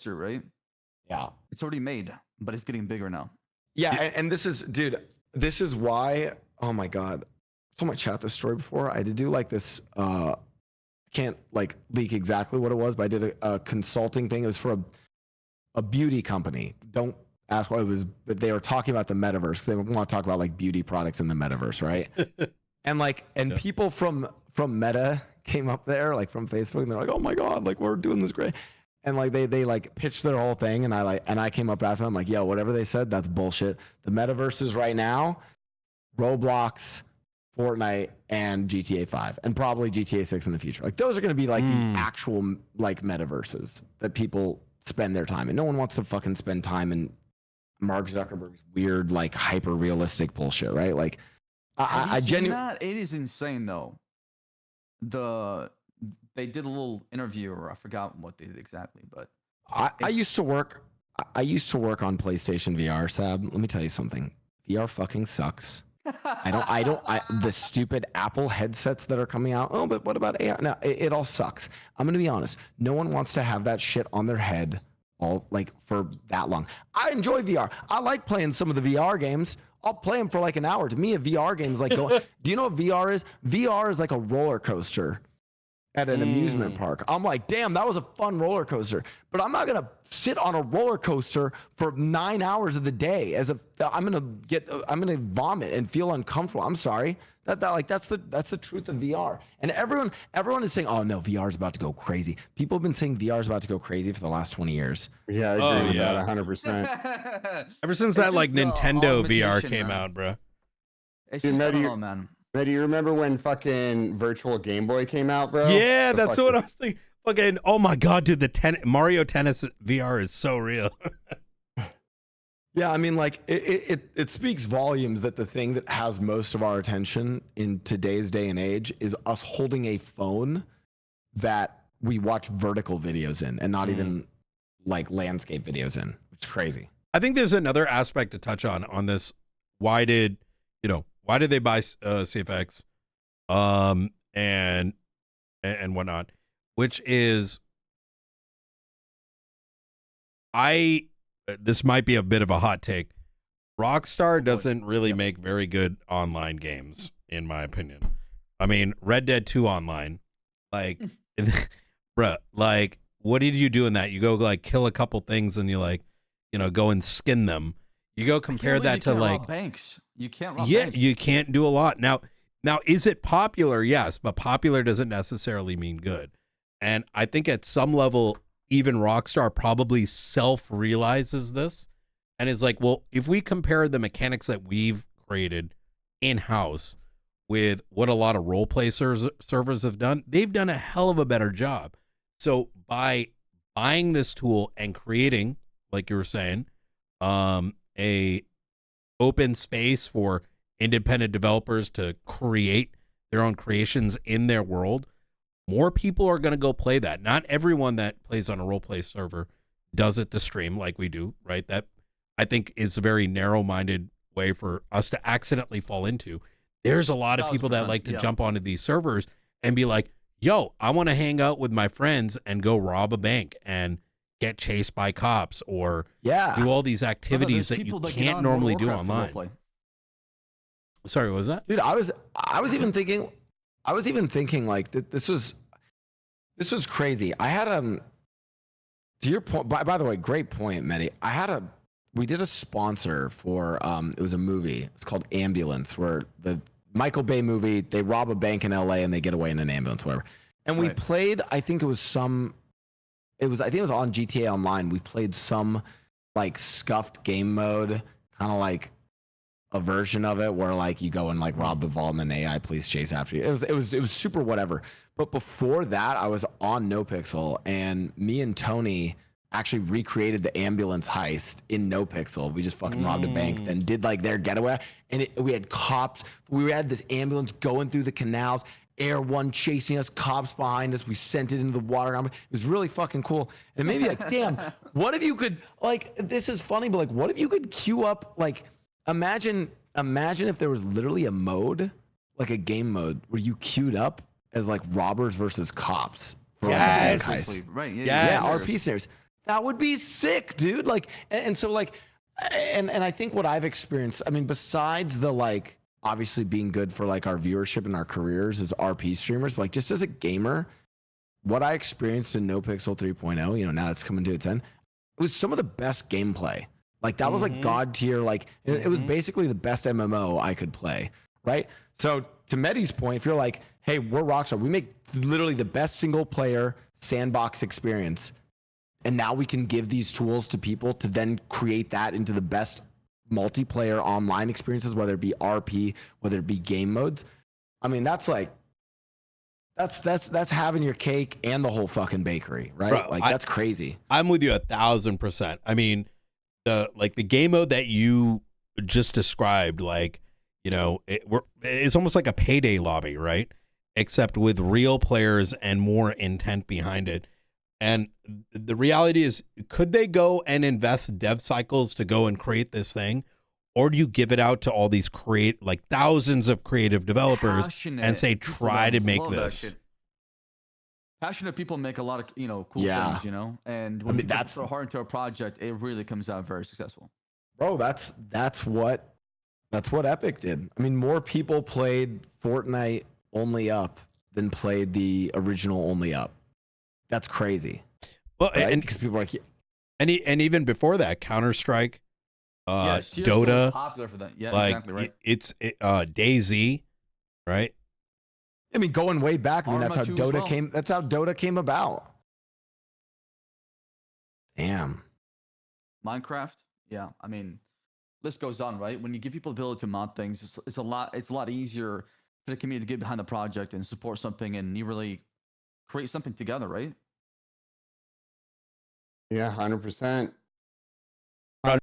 right? Yeah. It's already made, but it's getting bigger now. Yeah, and this is, dude, this is why, oh my God. I told my chat this story before. I did do like this, can't like leak exactly what it was, but I did a consulting thing. It was for a beauty company. Don't ask what it was, but they were talking about the metaverse. They want to talk about like beauty products in the metaverse, right? and people from Meta came up there, like from Facebook, and they're like, oh my God, like we're doing this great. And like they like pitched their whole thing, and I came up after them like, yo, whatever they said, that's bullshit. The metaverses right now, Roblox, Fortnite, and GTA 5, and probably GTA 6 in the future. Like those are going to be like the actual like metaverses that people spend their time in. No one wants to fucking spend time in Mark Zuckerberg's weird like hyper realistic bullshit, right? Like I genuinely, it is insane though. They did a little interview, or I forgot what they did exactly, but I used to work on PlayStation VR, Ssab. Let me tell you something. VR fucking sucks. The stupid Apple headsets that are coming out. Oh, but what about AR? No, it all sucks. I'm going to be honest. No one wants to have that shit on their head all like for that long. I enjoy VR. I like playing some of the VR games. I'll play them for like an hour. To me, a VR game is like going, do you know what VR is? VR is like a roller coaster at an amusement park. I'm like, damn, that was a fun roller coaster. But I'm not gonna sit on a roller coaster for 9 hours of the day I'm gonna vomit and feel uncomfortable. I'm sorry. That's the truth of VR. And everyone is saying, oh no, VR is about to go crazy. People have been saying VR is about to go crazy for the last 20 years. Yeah, I agree with that 100%. Ever since that like Nintendo VR came out, bro. It's just, I don't know, man. Mehdi, you remember when fucking Virtual Game Boy came out, bro? Yeah, that's what I was thinking. Fucking, oh my God, dude, the Mario Tennis VR is so real. Yeah, I mean, like, it speaks volumes that the thing that has most of our attention in today's day and age is us holding a phone that we watch vertical videos in and not even, like, landscape videos in. It's crazy. I think there's another aspect to touch on this. Why did they buy CFX and whatnot, which is this might be a bit of a hot take. Rockstar doesn't really make very good online games, in my opinion. I mean, Red Dead 2 online, like, bruh, like, what did you do in that? You go like kill a couple things and you like, go and skin them. You go compare that to like banks. You can't rob yeah, banks. you can't do a lot. Now, is it popular? Yes, but popular doesn't necessarily mean good. And I think at some level, even Rockstar probably self-realizes this and is like, well, if we compare the mechanics that we've created in-house with what a lot of role-play servers have done, they've done a hell of a better job. So by buying this tool and creating, like you were saying, a open space for independent developers to create their own creations in their world, more people are going to go play that. Not everyone that plays on a role play server does it to stream like we do, right? That I think is a very narrow-minded way for us to accidentally fall into. There's a lot of people that like to jump onto these servers and be like, yo, I want to hang out with my friends and go rob a bank and get chased by cops or do all these activities that you can't normally do online. Sorry, what was that? Dude, I was even thinking like this was crazy. I had to your point, by the way, great point, Mehdi. We did a sponsor for it was a movie. It's called Ambulance, where the Michael Bay movie, they rob a bank in LA and they get away in an ambulance, whatever. And we played, I think it was on GTA Online. We played some like scuffed game mode, kind of like a version of it where like you go and like rob the vault and then AI police chase after you. It was super whatever. But before that, I was on nopixel and me and Tony actually recreated the ambulance heist in nopixel. We just fucking robbed a bank, then did like their getaway, and we had cops. We had this ambulance going through the canals. Air One chasing us, cops behind us. We sent it into the water. It was really fucking cool. And maybe like, damn, what if you could, like, this is funny, but like, what if you could queue up, like, imagine if there was literally a mode, like a game mode, where you queued up as like robbers versus cops. For, like, a bank heist. Right. Yeah, RP series. That would be sick, dude. Like, and so like, and I think what I've experienced, I mean, besides the like, obviously being good for like our viewership and our careers as RP streamers, but like just as a gamer, what I experienced in NoPixel 3.0, you know, now it's coming to its end, it was some of the best gameplay. Like that was like god tier. Like it was basically the best MMO I could play, right? So to Mehdi's point, if you're like, hey, we're Rockstar, we make literally the best single player sandbox experience, and now we can give these tools to people to then create that into the best multiplayer online experiences, whether it be RP, whether it be game modes. I mean, that's like, that's having your cake and the whole fucking bakery, right? Bro, like that's crazy. I'm with you 1,000%. I mean, the game mode that you just described, like, you know, it's almost like a payday lobby, right? Except with real players and more intent behind it. And the reality is, could they go and invest dev cycles to go and create this thing? Or do you give it out to all these like thousands of creative developers and say, try to make this? Passionate people make a lot of, you know, cool Yeah. things, you know? And when you put heart into a project, it really comes out very successful. Bro, that's what Epic did. I mean, more people played Fortnite Only Up than played the original Only Up. That's crazy. Well, right? and because people are like, and even before that, Counter-Strike, CS:GO Dota, was popular for that. Yeah, like exactly right. it's DayZ, right? I mean, going way back. I mean, that's how Arma 2 as Dota well. came. That's how Dota came about. Damn. Minecraft, yeah. I mean, list goes on, right? When you give people the ability to mod things, it's a lot easier for the community to get behind the project and support something, and you really create something together, right? Yeah, 100%.